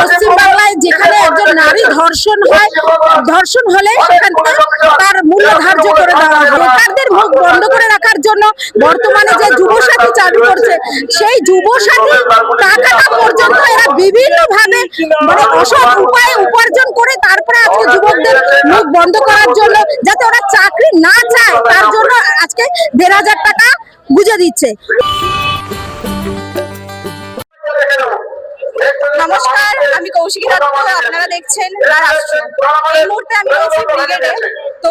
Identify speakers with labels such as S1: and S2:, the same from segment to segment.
S1: পশ্চিমবাংলায় যেখানে একজন নারী ধর্ষণ হলে সেখান থেকে তার মূল্য ধার্য করে দেওয়া হয়। বেকারদের মুখ বন্ধ করে রাখার জন্য বর্তমানে যে যুবসাথী চালু করছে, সেই যুবসাথী টাকাটা পর্যন্ত এরা বিভিন্ন ভাবে মানে অসৎ উপায়ে উপার্জন করে তারপরে আজকে যুবকদের মুখ বন্ধ করার জন্য, যাতে ওরা চাকরি না চায়, তার জন্য আজকে ১,৫০০ টাকা গুঁজে দিচ্ছে। নমস্কার, আমি কৌশিকী দত্ত, আপনারা দেখছেন এই মুহূর্তে আমি রয়েছি ব্রিগেডে। তো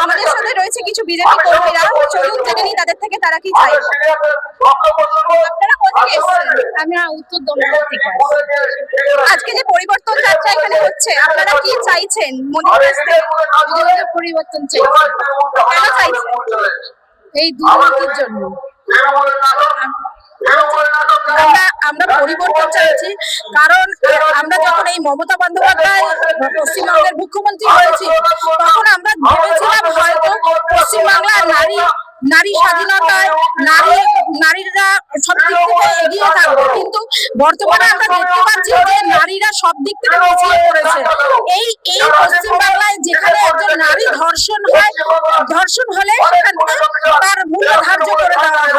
S1: আমাদের সাথে রয়েছে কিছু বিজেপি কর্মীরা, চলুন জেনে নিই তাদের থেকে তারা কি চাই। আপনারা কোথা থেকে এসেছেন?
S2: আমি উত্তর দমদম থেকে।
S1: আজকে যে পরিবর্তন যাত্রা এখানে হচ্ছে, আপনারা কি চাইছেন?
S2: পরিবর্তন চাই।
S1: কেন চাইছেন?
S2: এই দুর্নীতির জন্য
S1: আমরা পরিবর্তন চাইছি, কারণ আমরা যখন এই মমতা বন্দ্যোপাধ্যায় পশ্চিমবঙ্গের মুখ্যমন্ত্রী হয়েছি, তখন আমরা ভেবেছিলাম হয়তো পশ্চিমবাংলার নারী স্বাধীনতায় নারীরা সব দিক থেকে এগিয়ে থাকবে, কিন্তু বর্তমানে আমরা দেখতে পাচ্ছি যে নারীরা সব দিক থেকে পিছিয়ে পড়েছে। এই পশ্চিমবাংলায় যেখানে একজন নারী ধর্ষণ হলে সেখান থেকে তার মূল্য ধার্য করে দেওয়া হয়।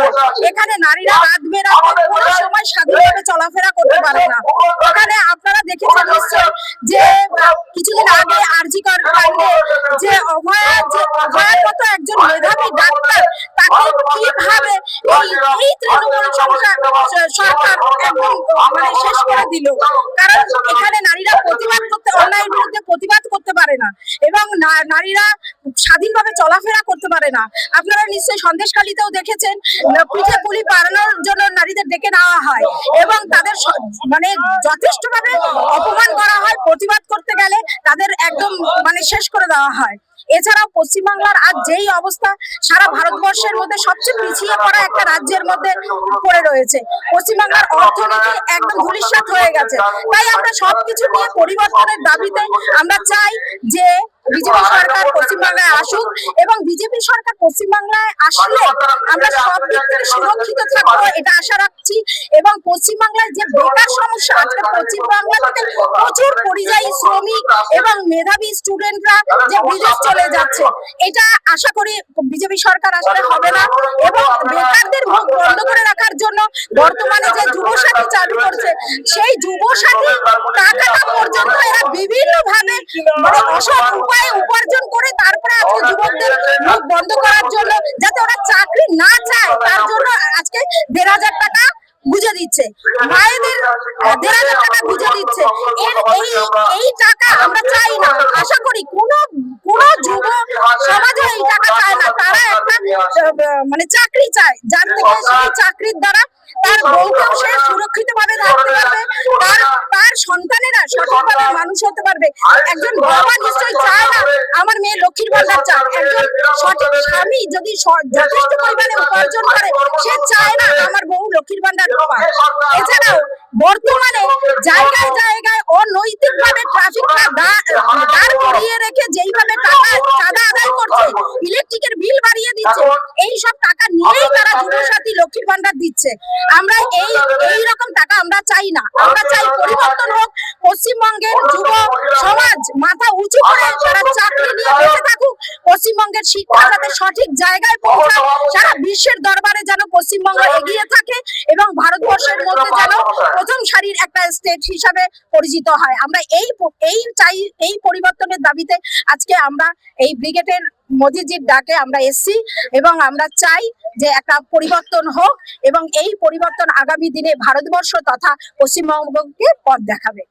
S1: এখানে নারীরা রাত বেরাতে কোনো সময় স্বাধীনভাবে চলাফেরা করতে পারে না। এখানে আপনারা দেখেছেন নিশ্চয় যে কিছুদিন আগে আরজি কর কাণ্ডে যে অভয়ার মতো একজন মেধাবী ডাক্তার, তাকে কিভাবে এই তৃণমূল সরকার একদম মানে শেষ করে দিল। কারণ এখানে নারীরা অন্যায়ের বিরুদ্ধে প্রতিবাদ করতে পারে না এবং নারীরা স্বাধীনভাবে চলাফেরা করতে পারে না। আপনারা নিশ্চয়ই সন্দেশখালীতেও দেখেছেন, পিঠে পুলি পাড়ানোর জন্য নারীদের ডেকে নেওয়া হয় এবং তাদের মানে যথেষ্ট ভাবে অপমান করা হয়। প্রতিবাদ করতে গেলে তাদের একদম মানে শেষ করে দেওয়া হয়। এছাড়াও পশ্চিমবাংলার আজ যেই অবস্থা, সারা ভারতবর্ষের মধ্যে সবচেয়ে পিছিয়ে পড়া একটা রাজ্যের মধ্যে পড়ে রয়েছে। পশ্চিমবাংলার অর্থনীতি একদম ধূলিসাৎ হয়ে গেছে। তাই আমরা সবকিছু নিয়ে পরিবর্তনের দাবিতে আমরা চাই যে বিজেপি সরকার পশ্চিমবাংলায় আসুক, এবং বিজেপি সরকার পশ্চিমবাংলায় আসলে আমরা সব দিক থেকে সুরক্ষিত থাকবো, এটা আশা রাখছি। এবং পশ্চিমবাংলার যে বেকার সমস্যা, আজকে পশ্চিমবাংলা থেকে প্রচুর পরিযায়ী শ্রমিক এবং মেধাবী স্টুডেন্টরা যে বিদেশ চলে যাচ্ছে, এটা আশা করি বিজেপি সরকার আসলে হবে না। এবং বেকারদের মুখ বন্ধ করে রাখার জন্য বর্তমানে যে যুবসাথী চালু করছে, সেই যুবসাথী টাকাটা পর্যন্ত এরা বিভিন্ন ভাবে মানে অসৎ উপায়ে উপার্জন করে তারপরে আজকে যুবকদের মুখ বন্ধ করার জন্য, যাতে ওরা চাকরি না চায়, তার জন্য আজকে ১,৫০০ টাকা বুঝে দিচ্ছে। মায়েদের ১,৫০০ টাকা বুঝে দিচ্ছে। এই টাকা আমরা চাই না। আশা করি কোন যুব সমাজে এই টাকা চায় না, তারা একটা মানে চাকরি চায়, যার থেকে সেই চাকরির দ্বারা তার বউকেও সে সুরক্ষিত ভাবে থাকতে পারবে, তার সন্তানেরা সঠিকভাবে মানুষ হতে পারবে। একজন বাবা নিশ্চয়ই চায় না আমার মেয়ে লক্ষ্মীর ভান্ডার চায়। একজন সঠিক স্বামী যদি যথেষ্ট পরিমাণে উপার্জন করে, সে চায় না আমার বউ লক্ষ্মীর ভান্ডার পায়। এছাড়াও বর্তমানে জায়গায় জায়গায় অনৈতিক ভাবে ট্রাফিকটা দাঁড় করিয়ে রেখে যেইভাবে চাঁদা আদায় করছে, ইলেকট্রিকের বিল বাড়িয়ে দিচ্ছে, এই সব টাকা নিয়েই তারা যুবসাথী লক্ষ্মীর ভান্ডার দিচ্ছে। আমরা এই রকম টাকা আমরা চাই না। আমরা চাই পরিবর্তন হোক, পশ্চিমবঙ্গের যুব সমাজ মাথা উঁচু করে তারা চাকরি নিয়ে বেঁচে থাকুক, পশ্চিমবঙ্গের শিক্ষা যাতে সঠিক জায়গায় পৌঁছায়, সারা বিশ্বের দরবারে যেন পশ্চিমবঙ্গ এগিয়ে থাকে এবং ভারতবর্ষের মধ্যে যেন প্রথম সারির একটা স্টেট হিসাবে পরিচিত হয়। আমরা এই পরিবর্তনের দাবিতে আজকে আমরা এই ব্রিগেডের মোদিজির ডাকে আমরা এসছি এবং আমরা চাই যে একটা পরিবর্তন হোক, এবং এই পরিবর্তন আগামী দিনে ভারতবর্ষ তথা পশ্চিমবঙ্গকে পথ দেখাবে।